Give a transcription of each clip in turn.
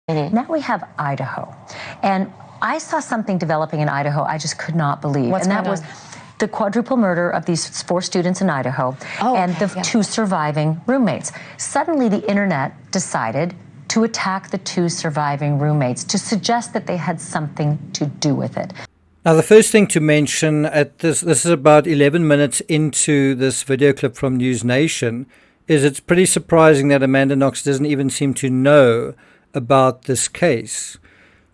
Now we have Idaho. And I saw something developing in Idaho I just could not believe. What's and that going was on? the quadruple murder of these 4 students in Idaho and the 2 surviving roommates. Suddenly the internet decided to attack the 2 surviving roommates, to suggest that they had something to do with it. Now, the first thing to mention at this is about 11 minutes into this video clip from News Nation, is it's pretty surprising that Amanda Knox doesn't even seem to know about this case,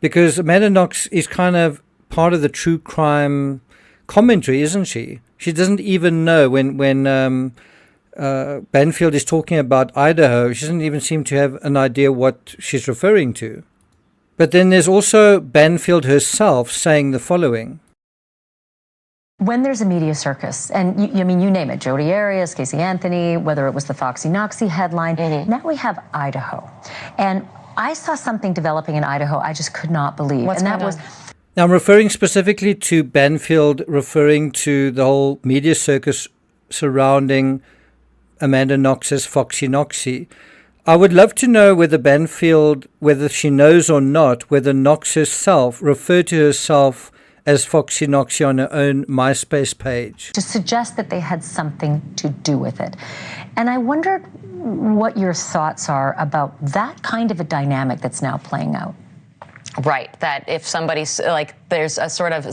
because Amanda Knox is kind of part of the true crime commentary, isn't she? She doesn't even know when Banfield is talking about Idaho. She doesn't even seem to have an idea what she's referring to. But then there's also Banfield herself saying the following. When there's a media circus, and you name it, Jodi Arias, Casey Anthony, whether it was the Foxy Noxy headline, now we have Idaho. And I saw something developing in Idaho I just could not believe. What's going on? Now, I'm referring specifically to Banfield, referring to the whole media circus surrounding Amanda Knox's Foxy Noxy. I would love to know whether Banfield, whether she knows or not, whether Knox herself referred to herself as Foxy Noxy on her own MySpace page, to suggest that they had something to do with it. And I wondered what your thoughts are about that kind of a dynamic that's now playing out. Right, that if somebody's like, there's a sort of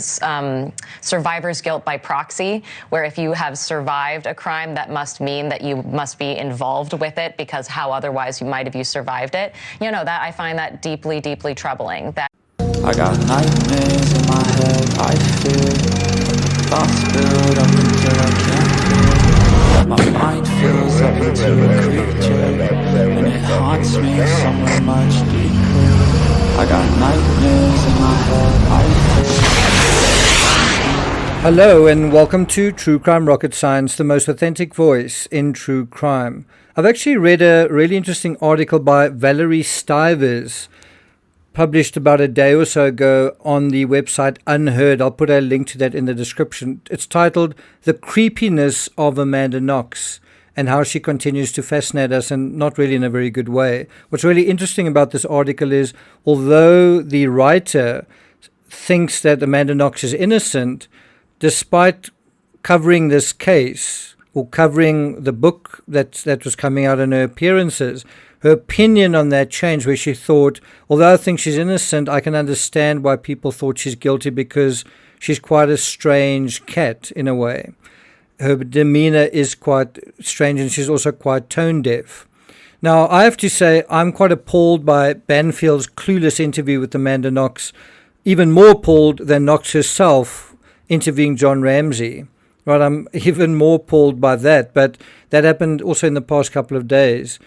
survivor's guilt by proxy, where if you have survived a crime, that must mean that you must be involved with it, because how otherwise might have you survived it? That I find that deeply, deeply troubling. That I got nightmares in my head, I fear thoughts build up until I can't feel that my mind fills up into a creature, and it haunts me somewhere much deeper. I got nightmares in my head. Hello and welcome to True Crime Rocket Science, the most authentic voice in true crime. I've actually read a really interesting article by Valerie Stivers, published about a day or so ago on the website Unheard. I'll put a link to that in the description. It's titled The Creepiness of Amanda Knox, and how she continues to fascinate us, and not really in a very good way. What's really interesting about this article is, although the writer thinks that Amanda Knox is innocent, despite covering this case, or covering the book that was coming out and her appearances, her opinion on that changed, where she thought, although I think she's innocent, I can understand why people thought she's guilty, because she's quite a strange cat in a way. Her demeanor is quite strange, and she's also quite tone deaf. Now, I have to say, I'm quite appalled by Banfield's clueless interview with Amanda Knox, even more appalled than Knox herself interviewing John Ramsey. Right, I'm even more appalled by that, but that happened also in the past couple of days.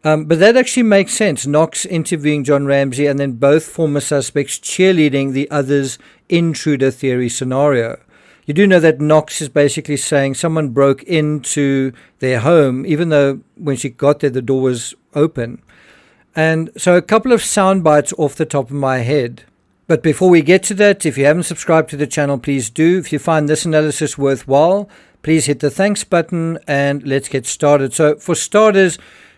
But that actually makes sense. Knox interviewing John Ramsey, and then both former suspects cheerleading the other's intruder theory scenario. You do know that Knox is basically saying someone broke into their home, even though when she got there, the door was open. And so a couple of sound bites off the top of my head. But before we get to that, if you haven't subscribed to the channel, please do. If you find this analysis worthwhile, please hit the thanks button and let's get started. So for starters,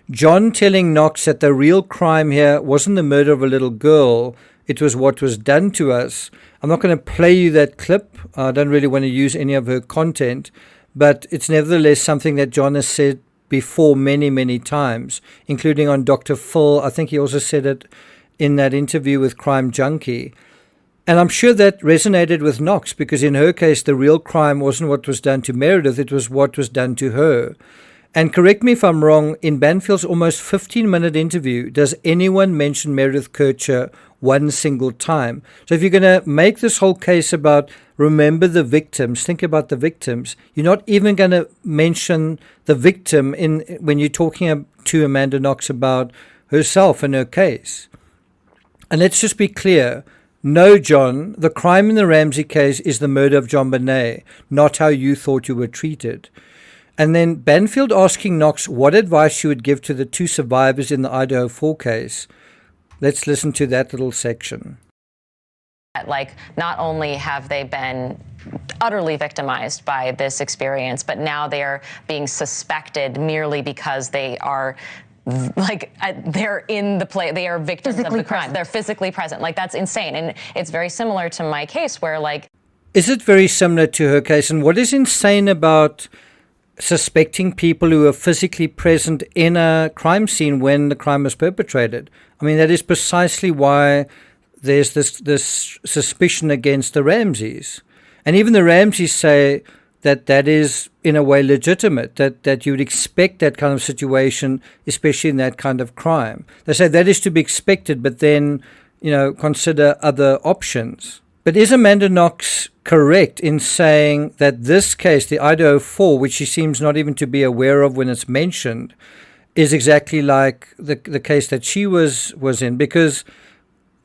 John telling Knox that the real crime here wasn't the murder of a little girl, it was what was done to us. I'm not going to play you that clip. I don't really want to use any of her content, but it's nevertheless something that John has said before many, many times, including on Dr. Phil. I think he also said it in that interview with Crime Junkie. And I'm sure that resonated with Knox, because in her case, the real crime wasn't what was done to Meredith, it was what was done to her. And correct me if I'm wrong, in Banfield's almost 15-minute interview, does anyone mention Meredith Kercher one single time? So if you're going to make this whole case about remember the victims, think about the victims, you're not even going to mention the victim when you're talking to Amanda Knox about herself and her case. And let's just be clear. No, John, the crime in the Ramsey case is the murder of John Bonet, not how you thought you were treated. And then Banfield asking Knox what advice she would give to the 2 survivors in the Idaho 4 case. Let's listen to that little section. like, not only have they been utterly victimized by this experience, but now they're being suspected merely because they are they're in the play, they are victims Physically of the crime. present. They're physically present. Like, that's insane. And it's very similar to my case where, like... Is it very similar to her case? And what is insane about suspecting people who are physically present in a crime scene when the crime was perpetrated? I mean, that is precisely why there's this suspicion against the Ramseys. And even the Ramseys say that is in a way legitimate, that you would expect that kind of situation, especially in that kind of crime. They say that is to be expected, but then, consider other options. But is Amanda Knox correct in saying that this case, the Idaho 4, which she seems not even to be aware of when it's mentioned, is exactly like the case that she was in? Because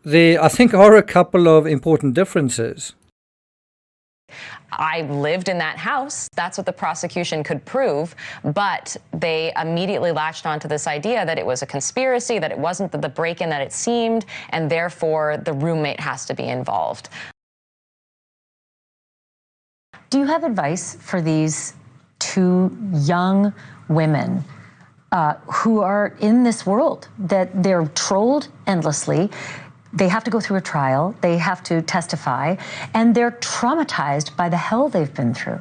there, I think, are a couple of important differences. I lived in that house. That's what the prosecution could prove. But they immediately latched onto this idea that it was a conspiracy, that it wasn't the break-in that it seemed, and therefore the roommate has to be involved. Do you have advice for these two young women who are in this world, that they're trolled endlessly? They have to go through a trial, they have to testify, and they're traumatized by the hell they've been through.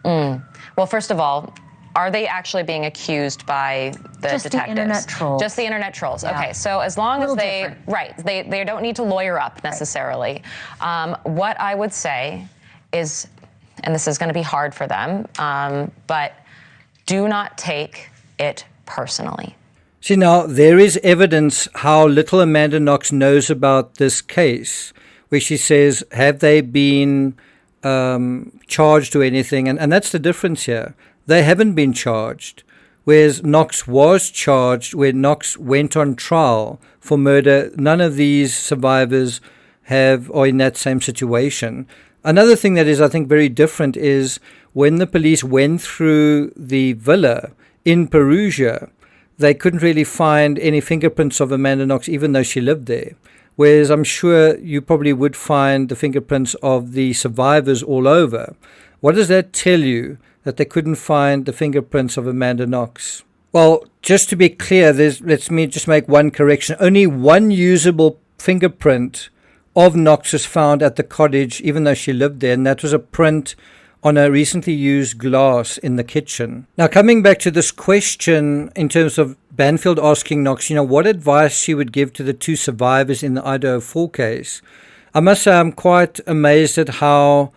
Well, first of all, are they actually being accused by the Just detectives? the internet trolls. Just the internet trolls. Yeah. Okay, so as long as they, different. right, they don't need to lawyer up necessarily. Right. What I would say is, and this is going to be hard for them, but do not take it personally. See, now, there is evidence how little Amanda Knox knows about this case, where she says, have they been charged or anything? And that's the difference here. They haven't been charged, whereas Knox was charged, where Knox went on trial for murder. None of these survivors are in that same situation. Another thing that is, I think, very different is when the police went through the villa in Perugia, they couldn't really find any fingerprints of Amanda Knox, even though she lived there. Whereas I'm sure you probably would find the fingerprints of the survivors all over. What does that tell you, that they couldn't find the fingerprints of Amanda Knox? Well, just to be clear, let me just make one correction. Only one usable fingerprint of Knox was found at the cottage, even though she lived there, and that was a print on a recently used glass in the kitchen. Now, coming back to this question in terms of Banfield asking Knox, what advice she would give to the two survivors in the Idaho 4 case, I must say I'm quite amazed at how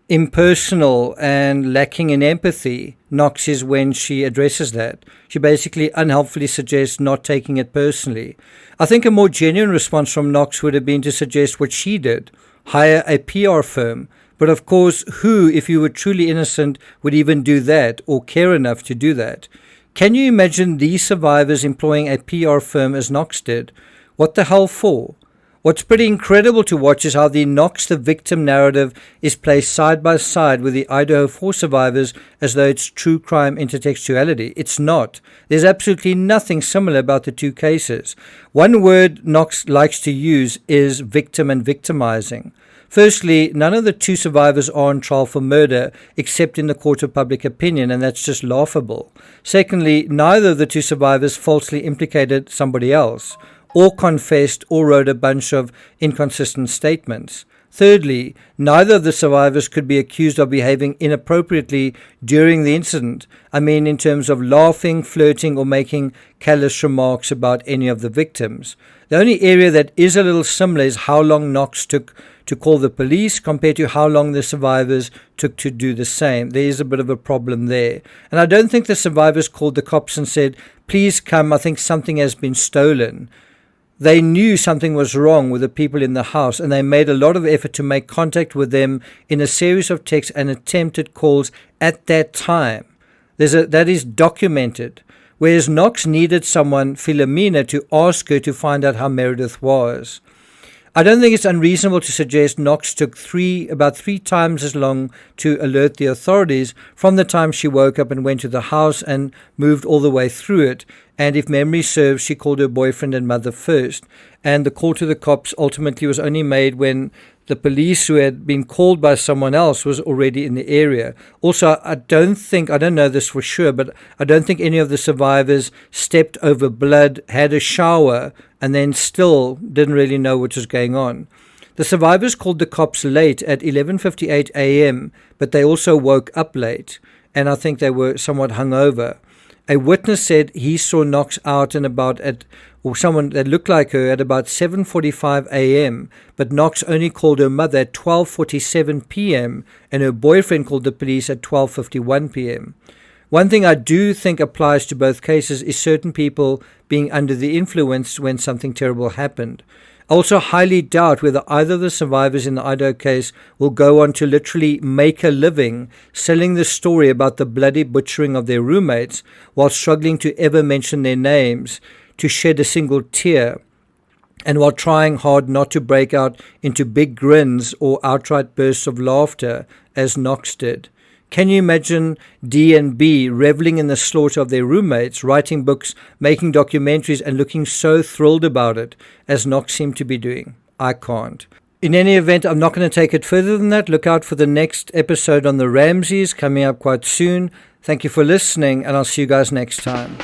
impersonal and lacking in empathy Knox is when she addresses that. She basically unhelpfully suggests not taking it personally. I think a more genuine response from Knox would have been to suggest what she did, hire a PR firm. But of course, who, if you were truly innocent, would even do that or care enough to do that? Can you imagine these survivors employing a PR firm as Knox did? What the hell for? What's pretty incredible to watch is how the Knox the victim narrative is placed side by side with the Idaho 4 survivors as though it's true crime intertextuality. It's not. There's absolutely nothing similar about the two cases. One word Knox likes to use is victim and victimizing. Firstly, none of the two survivors are on trial for murder except in the court of public opinion, and that's just laughable. Secondly, neither of the two survivors falsely implicated somebody else, or confessed or wrote a bunch of inconsistent statements. Thirdly, neither of the survivors could be accused of behaving inappropriately during the incident. I mean, in terms of laughing, flirting, or making callous remarks about any of the victims. The only area that is a little similar is how long Knox took to call the police compared to how long the survivors took to do the same. There is a bit of a problem there. And I don't think the survivors called the cops and said, please come, I think something has been stolen. They knew something was wrong with the people in the house, and they made a lot of effort to make contact with them in a series of texts and attempted calls at that time. That is documented. Whereas Knox needed someone, Philomena, to ask her to find out how Meredith was. I don't think it's unreasonable to suggest Knox took about three times as long to alert the authorities from the time she woke up and went to the house and moved all the way through it. And if memory serves, she called her boyfriend and mother first. And the call to the cops ultimately was only made when the police, who had been called by someone else, was already in the area. Also, I don't know this for sure, but I don't think any of the survivors stepped over blood, had a shower, and then still didn't really know what was going on. The survivors called the cops late at 11:58 a.m., but they also woke up late, and I think they were somewhat hungover. A witness said he saw Knox out and about or someone that looked like her at about 7:45 a.m., but Knox only called her mother at 12:47 p.m. and her boyfriend called the police at 12:51 p.m. One thing I do think applies to both cases is certain people being under the influence when something terrible happened. I also highly doubt whether either of the survivors in the Idaho case will go on to literally make a living selling the story about the bloody butchering of their roommates while struggling to ever mention their names, to shed a single tear, and while trying hard not to break out into big grins or outright bursts of laughter as Knox did. Can you imagine D and B reveling in the slaughter of their roommates, writing books, making documentaries, and looking so thrilled about it as Knox seemed to be doing? I can't. In any event, I'm not going to take it further than that. Look out for the next episode on the Ramseys coming up quite soon. Thank you for listening, and I'll see you guys next time.